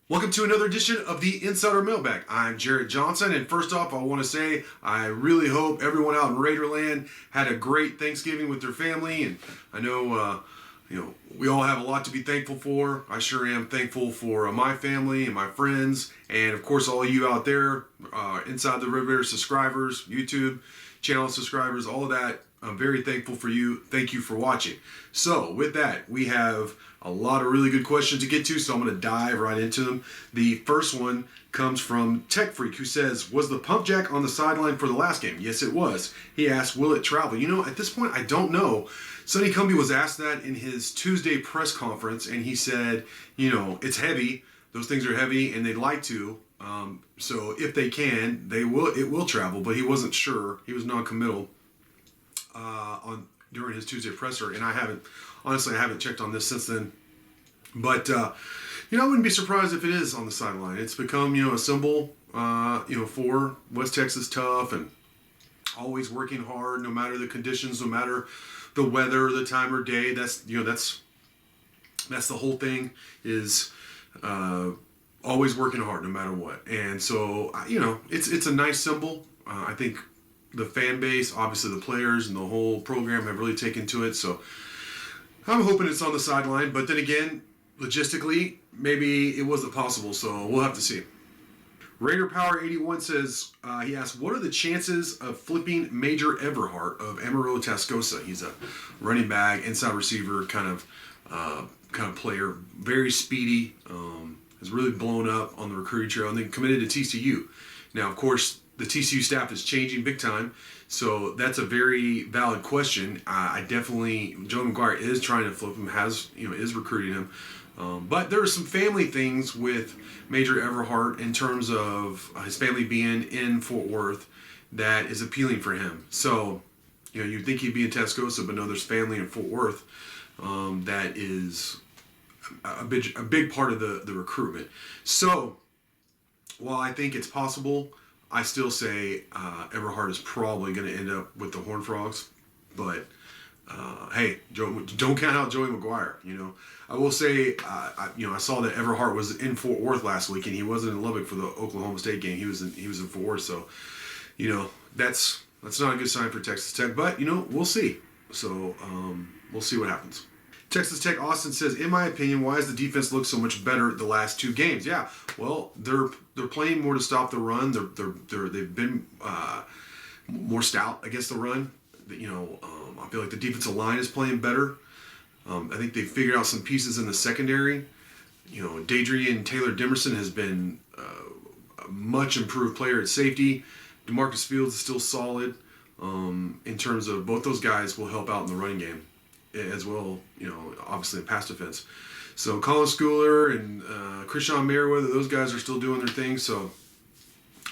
Welcome to another edition of the Insider Mailbag. I'm Jared Johnson, and first off, I want to say I really hope everyone out in Raiderland had a great Thanksgiving with their family. And I know, we all have a lot to be thankful for. I sure am thankful for my family and my friends, and of course, all of you out there, Inside the River subscribers, YouTube channel subscribers, all of that. I'm very thankful for you. Thank you for watching. So with that, we have a lot of really good questions to get to, so I'm going to dive right into them. The first one comes from Tech Freak, who says, was the pump jack on the sideline for the last game? Yes, it was. He asked, will it travel? At this point, I don't know. Sonny Cumbie was asked that in his Tuesday press conference, and he said, it's heavy. Those things are heavy, and they'd like to. So if they can, it will travel, but he wasn't sure. He was non-committal during his Tuesday presser, and I haven't checked on this since then. But I wouldn't be surprised if it is on the sideline. It's become a symbol for West Texas Tough, and always working hard no matter the conditions, no matter the weather, the time of day. That's the whole thing, is always working hard no matter what. And so it's a nice symbol. I think the fan base, obviously the players and the whole program have really taken to it. So I'm hoping it's on the sideline, but then again, logistically, maybe it wasn't possible, so we'll have to see. Raider Power 81 says, he asked, what are the chances of flipping Major Everhart of Amarillo Tascosa? He's a running back, inside receiver kind of player, very speedy, has really blown up on the recruiting trail, and then committed to TCU. Now, of course, the TCU staff is changing big time, so that's a very valid question. Joe Mcguire is trying to flip him, is recruiting him. But there are some family things with Major Everhart in terms of his family being in Fort Worth that is appealing for him. So, you'd think he'd be in Tascosa, but no, there's family in Fort Worth that is a big part of the recruitment. So, while I think it's possible, I still say Everhart is probably going to end up with the Horned Frogs. But hey, don't count out Joey McGuire. I will say, I saw that Everhart was in Fort Worth last week, and he wasn't in Lubbock for the Oklahoma State game. He was in Fort Worth. So, that's not a good sign for Texas Tech. But we'll see. So we'll see what happens. Texas Tech Austin says, in my opinion, why does the defense look so much better the last two games? Yeah, well, they're playing more to stop the run. They've been more stout against the run. I feel like the defensive line is playing better. I think they figured out some pieces in the secondary. Dadrian Taylor Demerson has been a much improved player at safety. DeMarcus Fields is still solid. In terms of both those guys will help out in the running game as well, obviously in pass defense. So Colin Schooler and Krishan Merriweather, those guys are still doing their thing. So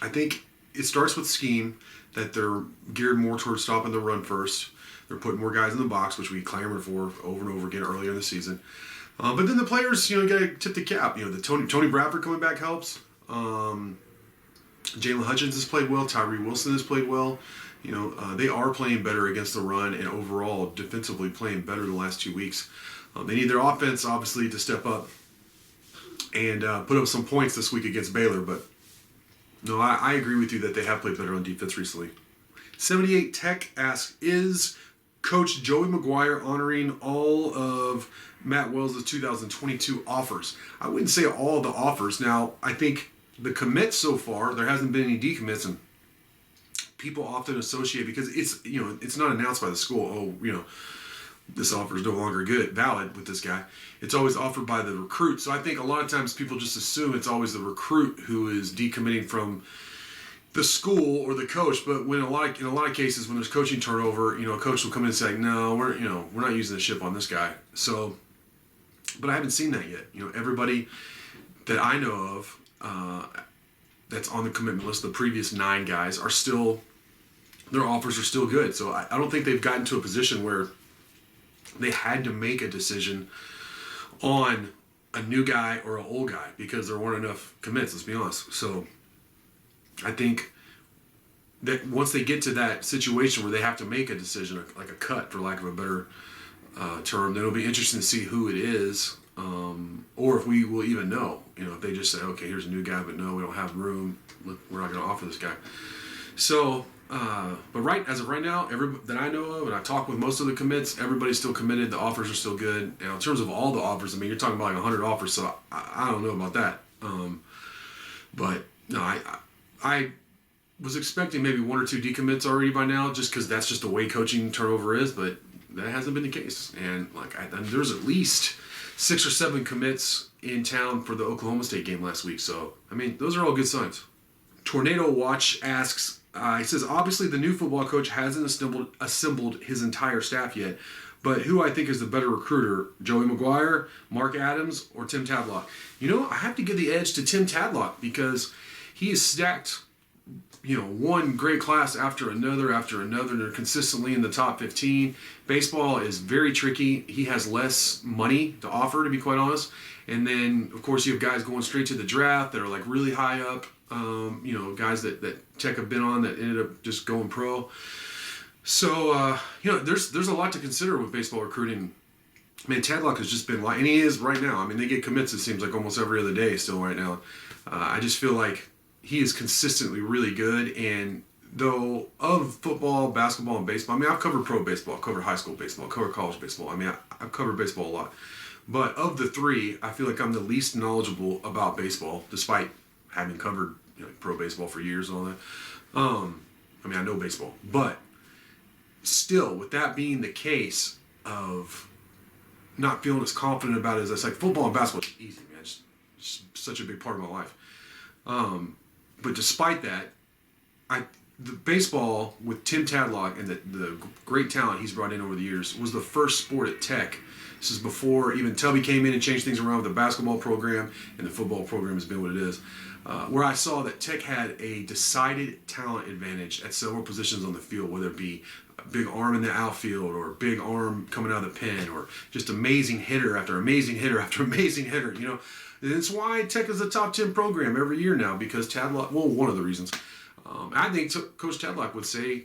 I think it starts with scheme, that they're geared more towards stopping the run first. They're putting more guys in the box, which we clamored for over and over again earlier in the season. But then the players, you got to tip the cap. The Tony Bradford coming back helps. Jalen Hutchins has played well. Tyree Wilson has played well. They are playing better against the run, and overall defensively playing better the last 2 weeks. They need their offense, obviously, to step up and put up some points this week against Baylor. But no, I agree with you that they have played better on defense recently. 78 Tech asks, is Coach Joey McGuire honoring all of Matt Wells' 2022 offers? I wouldn't say all of the offers. Now, I think the commits so far, there hasn't been any decommits, and people often associate, because it's not announced by the school, this offer is no longer valid with this guy. It's always offered by the recruit. So I think a lot of times people just assume it's always the recruit who is decommitting from the school or the coach. But when in a lot of cases, when there's coaching turnover, a coach will come in and say, no, we're not using the ship on this guy. So, but I haven't seen that yet. Everybody that I know of that's on the commitment list, the previous 9 guys, are still, their offers are still good. So I don't think they've gotten to a position where they had to make a decision on a new guy or an old guy, because there weren't enough commits, let's be honest. So I think that once they get to that situation where they have to make a decision, like a cut, for lack of a better term, then it'll be interesting to see who it is, or if we will even know. if they just say, okay, here's a new guy, but no, we don't have room. Look, we're not going to offer this guy. So, but as of right now, that I know of, and I talked with most of the commits, everybody's still committed. The offers are still good. And in terms of all the offers, I mean, you're talking about like 100 offers, so I don't know about that. But no, I was expecting maybe 1 or 2 decommits already by now, just because that's just the way coaching turnover is. But that hasn't been the case. And there's at least 6 or 7 commits in town for the Oklahoma State game last week. So I mean, those are all good signs. Tornado Watch asks. He says, obviously the new football coach hasn't assembled his entire staff yet, but who I think is the better recruiter, Joey Mcguire, Mark Adams, or Tim Tadlock? I have to give the edge to Tim Tadlock because he has stacked, one great class after another, they're consistently in the top 15. Baseball is very tricky. He has less money to offer, to be quite honest. And then, of course, you have guys going straight to the draft that are like really high up. Guys that Tech have been on that ended up just going pro. So, there's a lot to consider with baseball recruiting. Man, Tadlock has just been and he is right now. I mean, they get commits, it seems like almost every other day still right now. I just feel like he is consistently really good. And though of football, basketball, and baseball, I mean, I've covered pro baseball, I've covered high school baseball, I've covered college baseball. I mean, I've covered baseball a lot. But of the 3, I feel like I'm the least knowledgeable about baseball, despite having covered pro baseball for years and all that. I mean, I know baseball. But still, with that being the case of not feeling as confident about it as it's like football and basketball is easy, man. It's such a big part of my life. But despite that, the baseball with Tim Tadlock and the great talent he's brought in over the years was the first sport at Tech. This is before even Tubby came in and changed things around with the basketball program, and the football program has been what it is. Where I saw that Tech had a decided talent advantage at several positions on the field, whether it be a big arm in the outfield or a big arm coming out of the pen or just amazing hitter after amazing hitter after amazing hitter. And it's why Tech is a top 10 program every year now, because Tadlock, one of the reasons. I think Coach Tadlock would say,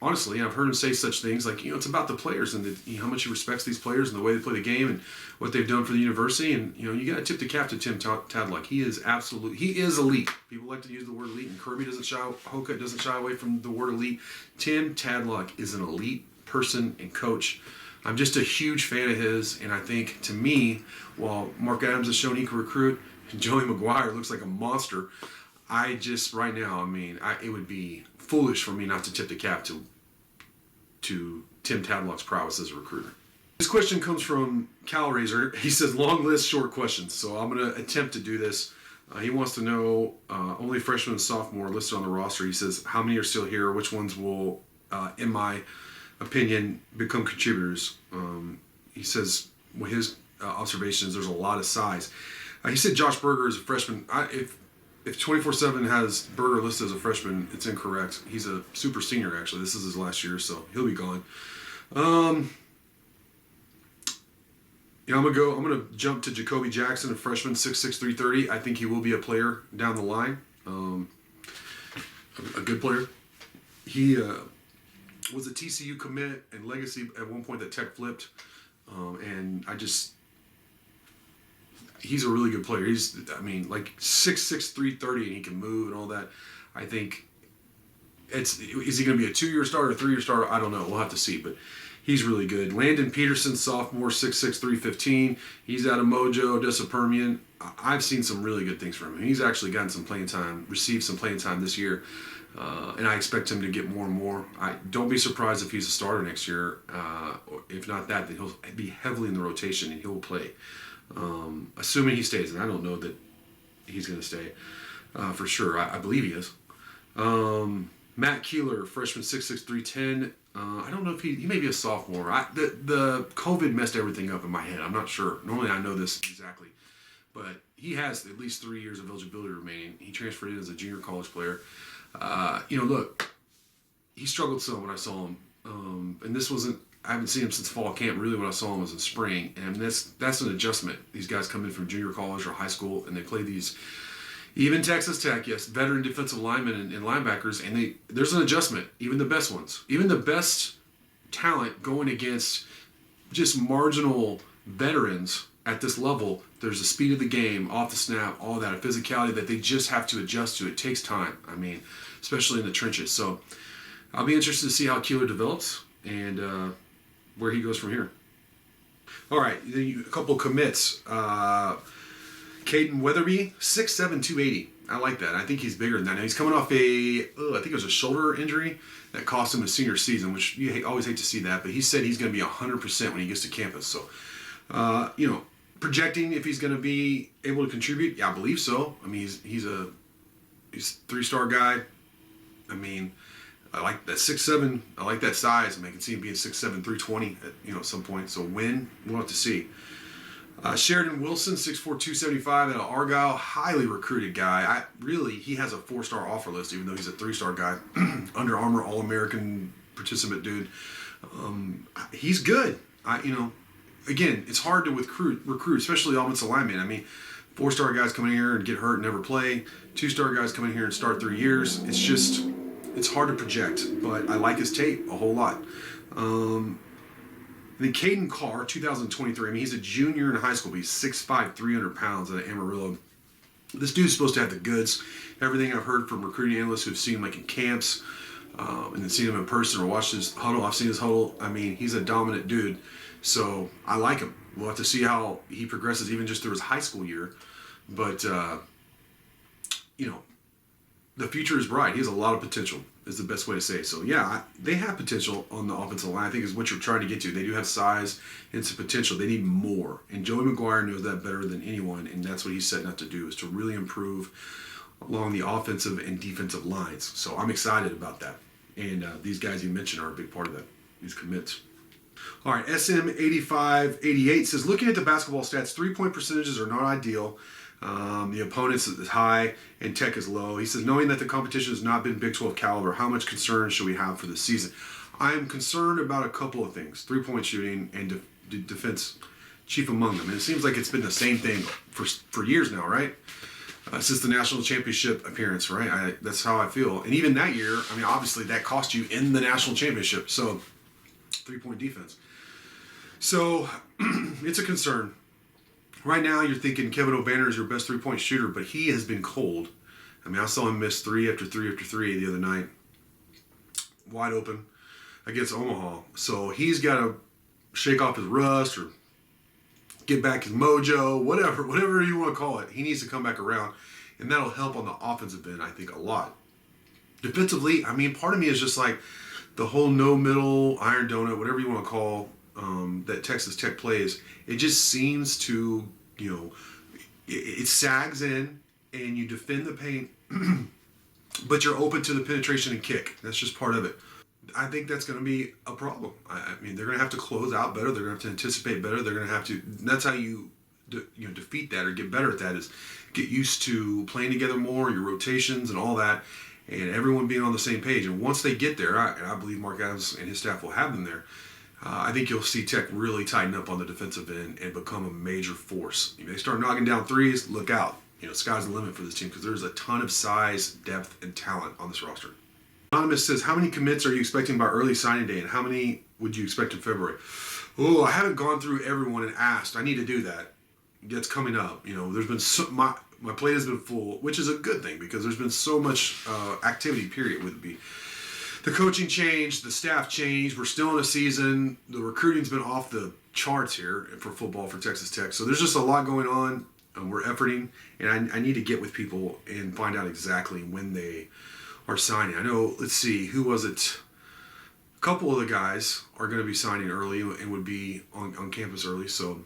honestly, and I've heard him say such things like, it's about the players and how much he respects these players and the way they play the game and what they've done for the university. And, you got to tip the cap to Tim Tadlock. He is elite. People like to use the word elite, and Hoka doesn't shy away from the word elite. Tim Tadlock is an elite person and coach. I'm just a huge fan of his, and I think, to me, while Mark Adams has shown he can recruit, and Joey Mcguire looks like a monster, I just, right now, I mean, it would be foolish for me not to tip the cap to Tim Tadlock's prowess as a recruiter. This question comes from Cal Razor. He says, long list, short questions. So I'm going to attempt to do this. He wants to know, only freshman and sophomore listed on the roster. He says, how many are still here? Which ones will, in my opinion, become contributors? He says, his observations, there's a lot of size. He said Josh Berger is a freshman. If 24/7 has Berger listed as a freshman, it's incorrect. He's a super senior, actually. This is his last year, so he'll be gone. I'm gonna jump to Jacoby Jackson, a freshman, 6'6", 330. I think he will be a player down the line. A good player. He was a TCU commit and legacy at one point that Tech flipped, and he's a really good player. He's, like 6'6", 330, and he can move and all that. I think is he going to be a 2-year starter, a 3-year starter? I don't know. We'll have to see, but he's really good. Landon Peterson, sophomore, 6'6", 315. He's out of Mojo, Odessa Permian. I've seen some really good things from him. He's actually gotten some playing time, received some playing time this year, and I expect him to get more and more. Don't be surprised if he's a starter next year. If not that, then he'll be heavily in the rotation and he'll play. Assuming he stays, and I don't know that he's going to stay for sure. I believe he is. Matt Keeler, freshman, 6'6", 310. I don't know if he may be a sophomore. The COVID messed everything up in my head. I'm not sure. Normally I know this exactly. But he has at least 3 years of eligibility remaining. He transferred in as a junior college player. Look, he struggled some when I saw him. And this wasn't, I haven't seen him since fall camp. Really, when I saw him was in spring. And that's an adjustment. These guys come in from junior college or high school, and they play these, even Texas Tech, yes, veteran defensive linemen and linebackers, and there's an adjustment. Even the best ones. Even the best talent going against just marginal veterans at this level, there's a speed of the game, off the snap, all that, a physicality that they just have to adjust to. It takes time. I mean, especially in the trenches. So I'll be interested to see how Keeler develops and where he goes from here. All right, a couple commits. Caden Weatherby, 6'7", 280. I like that. I think he's bigger than that. Now, he's coming off I think it was a shoulder injury that cost him his senior season, which you always hate to see that. But he said he's going to be 100% when he gets to campus. So, projecting if he's going to be able to contribute, yeah, I believe so. I mean, he's a 3-star guy. I mean, I like that 6'7". I like that size. I mean, I can see him being 6'7", 320 at some point. So we'll have to see. Sheridan Wilson, 6'4", 275, at Argyle, highly recruited guy. He has a 4-star offer list, even though he's a 3-star guy. Under Armour All-American participant dude. He's good. Again, it's hard to recruit, especially offensive linemen. I mean, 4-star guys come in here and get hurt and never play. 2-star guys come in here and start 3 years. It's hard to project, but I like his tape a whole lot. And then Caden Carr, 2023. I mean, he's a junior in high school, but he's 6'5", 300 pounds out of Amarillo. This dude's supposed to have the goods. Everything I've heard from recruiting analysts who've seen him like in camps and then seen him in person or watched his huddle. I've seen his huddle. I mean, he's a dominant dude. So I like him. We'll have to see how he progresses even just through his high school year. But, the future is bright. He has a lot of potential, is the best way to say it. So, yeah, they have potential on the offensive line, I think, is what you're trying to get to. They do have size and some potential. They need more. And Joey McGuire knows that better than anyone, and that's what he's setting out to do, is to really improve along the offensive and defensive lines. So I'm excited about that. And these guys you mentioned are a big part of that, these commits. All right, SM8588 says, looking at the basketball stats, 3-point percentages are not ideal. The opponents is high and Tech is low. He says, knowing that the competition has not been Big 12 caliber, how much concern should we have for this season? I am concerned about a couple of things: 3-point shooting and defense, chief among them. And it seems like it's been the same thing for years now, right? Since the national championship appearance, right? That's how I feel. And even that year, I mean, obviously that cost you in the national championship. So 3-point defense. So it's a concern. Right now, you're thinking Kevin O'Banner is your best 3-point shooter, but he has been cold. I mean, I saw him miss 3 after 3 after 3 the other night, wide open against Omaha. So he's got to shake off his rust or get back his mojo, whatever you want to call it. He needs to come back around, and that'll help on the offensive end, I think, a lot. Defensively, I mean, part of me is just like the whole no-middle, iron donut, whatever you want to call that Texas Tech plays. It just seems to, it sags in and you defend the paint, but you're open to the penetration and kick. That's just part of it. I think that's going to be a problem. I mean, they're going to have to close out better. They're going to have to anticipate better. They're going to have to. That's how you defeat that or get better at that, is get used to playing together more, your rotations and all that, and everyone being on the same page. And once they get there, and I believe Mark Adams and his staff will have them there, I think you'll see Tech really tighten up on the defensive end and become a major force. If they start knocking down threes, look out. Sky's the limit for this team, because there's a ton of size, depth, and talent on this roster. Anonymous says, how many commits are you expecting by early signing day, and how many would you expect in February? Oh, I haven't gone through everyone and asked. I need to do that. That's coming up. There's been my plate has been full, which is a good thing, because there's been so much activity, period, with the coaching changed, the staff changed. We're still in a season. The recruiting's been off the charts here for football for Texas Tech. So there's just a lot going on. We're efforting, and I need to get with people and find out exactly when they are signing. I know, let's see, who was it? A couple of the guys are going to be signing early and would be on campus early. So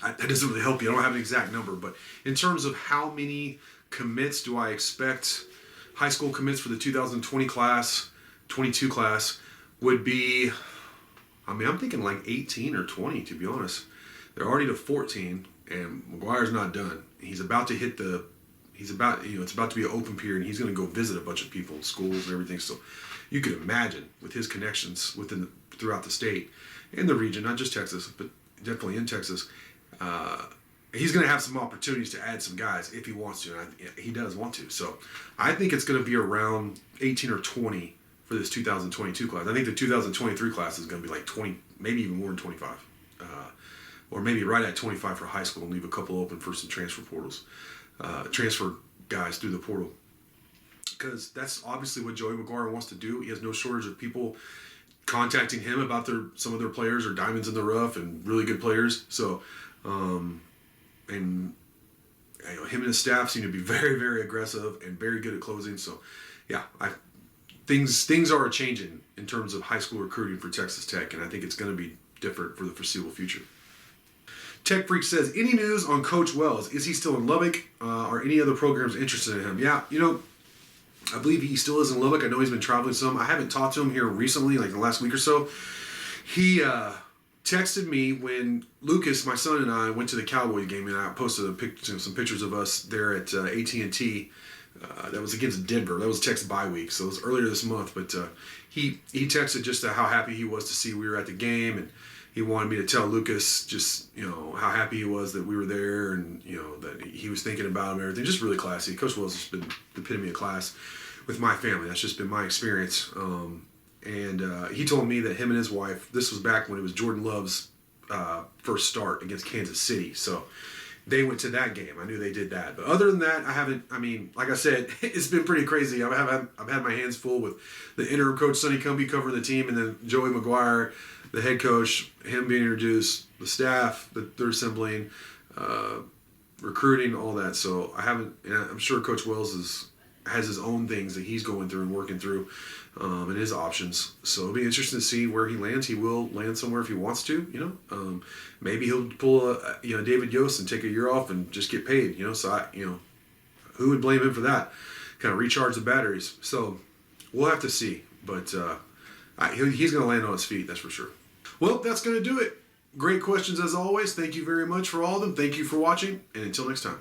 that doesn't really help you. I don't have an exact number. But in terms of how many commits do I expect, high school commits for the 2020 class, 22 class, would be, I'm thinking like 18 or 20, to be honest. They're already to 14, and McGuire's not done. It's about to be an open period, and he's going to go visit a bunch of people, schools and everything. So you could imagine, with his connections throughout the state and the region, not just Texas, but definitely in Texas, he's going to have some opportunities to add some guys if he wants to, and he does want to. So I think it's going to be around 18 or 20 for this 2022 class. I think the 2023 class is going to be like 20, maybe even more than 25. or maybe right at 25 for high school and leave a couple open for some transfer guys through the portal. Because that's obviously what Joey Mcguire wants to do. He has no shortage of people contacting him about some of their players or diamonds in the rough and really good players. So, and him and his staff seem to be very, very aggressive and very good at closing. So, yeah, things are changing in terms of high school recruiting for Texas Tech, and I think it's going to be different for the foreseeable future. Tech Freak says, any news on Coach Wells? Is he still in Lubbock? Are any other programs interested in him? Yeah, I believe he still is in Lubbock. I know he's been traveling some. I haven't talked to him here recently, like in the last week or so. He texted me when Lucas, my son, and I went to the Cowboys game, and I posted some pictures of us there at AT&T. That was against Denver. That was Tech's bye week, so it was earlier this month. But he texted just how happy he was to see we were at the game, and he wanted me to tell Lucas just, how happy he was that we were there, and, that he was thinking about him and everything. Just really classy. Coach Wells has been the epitome of class with my family. That's just been my experience. And he told me that him and his wife, this was back when it was Jordan Love's first start against Kansas City. So they went to that game. I knew they did that. But other than that, like I said, it's been pretty crazy. I've had my hands full with the interim coach, Sonny Cumbie, covering the team, and then Joey Mcguire, the head coach, him being introduced, the staff that they're assembling, recruiting, all that. So I'm sure Coach Wells has his own things that he's going through and working through, and his options. So it'll be interesting to see where he lands. He will land somewhere if he wants to, maybe he'll pull a David Yost and take a year off and just get paid, so who would blame him for that? Kind of recharge the batteries. So we'll have to see, but he's going to land on his feet, that's for sure. Well, that's going to do it. Great questions as always. Thank you very much for all of them. Thank you for watching, and until next time.